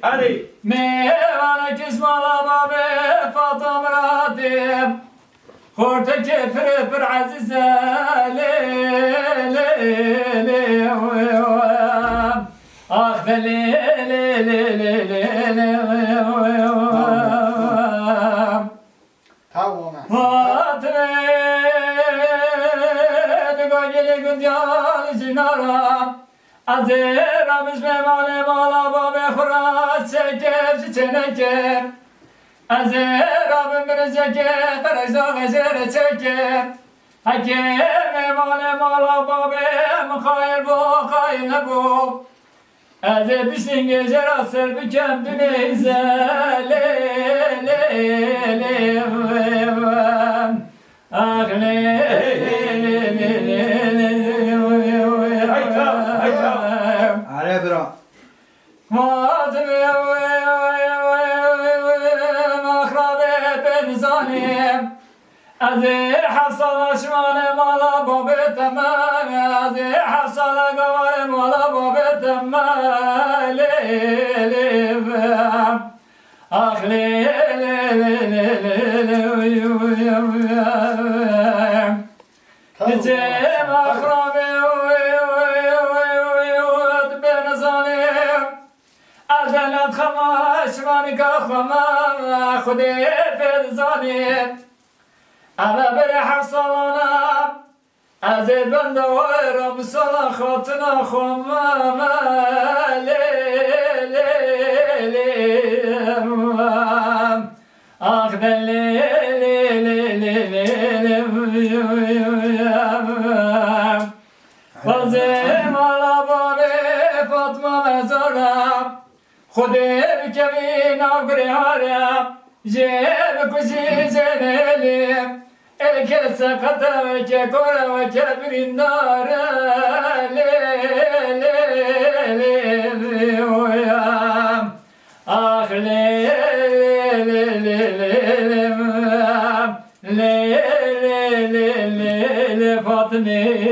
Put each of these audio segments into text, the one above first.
علي ميوانا كسمالا بابي فاطم راتب خورتك فرفر عزيزة لي آخ فاطمة دقاقلي قديال جنارا Azera mizmemane mala babe khurat seker çeneker Azera bimir zeker karajda gazere çeker Hakeme male mala babe mkhayr bu khayne bu Aze biştin gecer asır bükem düneyze le Ah علي برا Azir hafsala şmane mala babı temel Azir hafsala gavare mala babı temel Ah Gecem akrabe ben zalim Azelet khamash man ka khama khude fer zalim Ala bir hafsalana Azir ben de varım sana khatına khama Ah Vazim ala babe Fatma mezara Khude bikemin agri hara Jeb kushi zenelim Eke sakata ve ke kora ve ke birindara Le uyam Ah le Fatma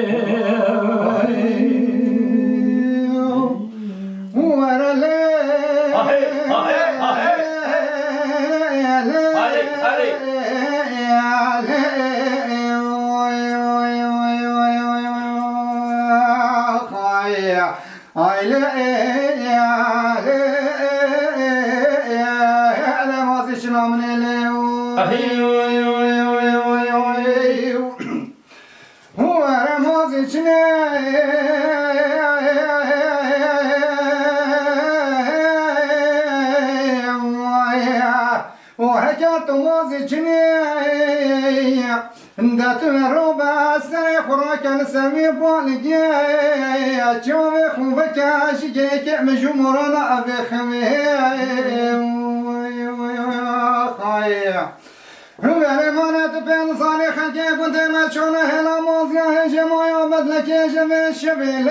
وحكرت موزيتني اندات الروبا سري خروك نسمي بولجي تشوفي خوفك شجيك مجمورنا ابي خمي خايا هو المونات بين صالح حكي كنت ما تشون هلا موزيا هجمو يوم بدلك يجب الشبيل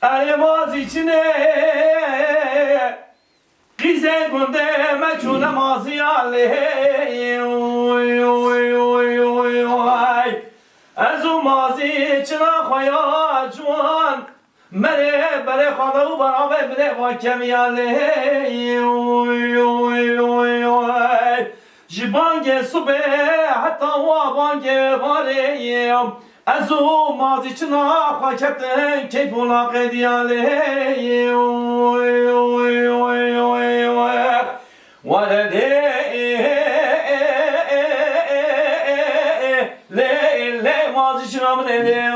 Alemaz içine Gize günde meçhule mazi aleyh Ezu mazi içine khoya cuan Mere bere khalı beraber bile vakemi aleyh Jibange sube hatta vabange vareyim Ezu mazi çına fakettin keyfuna qediyale le mazi çına mı dedi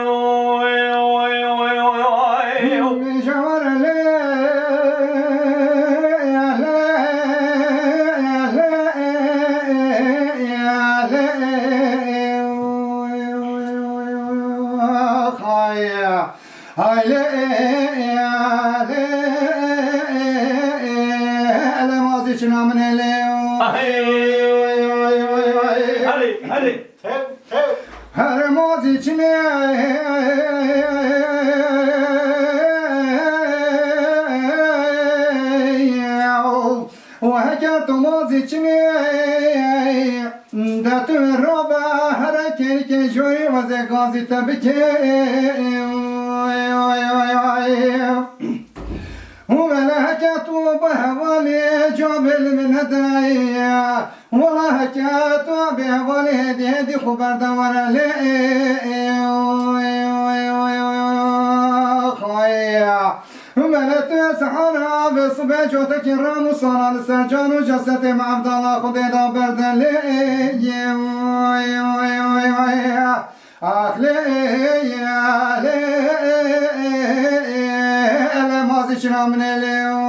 هلی هلی هر مازی چنه و هکر تو مازی چنه دتو رابا هر که جوی وزه گازی تبکه ولا هكاتو بهوالي جابل من هدايا ولا هكاتو بهوالي هدي خبر دور لي خايا ملت سحرا بصبح جوتك الرام وصار لسجان وجسد مع عبد الله خدي دبر دلي أخلي شنو من اليوم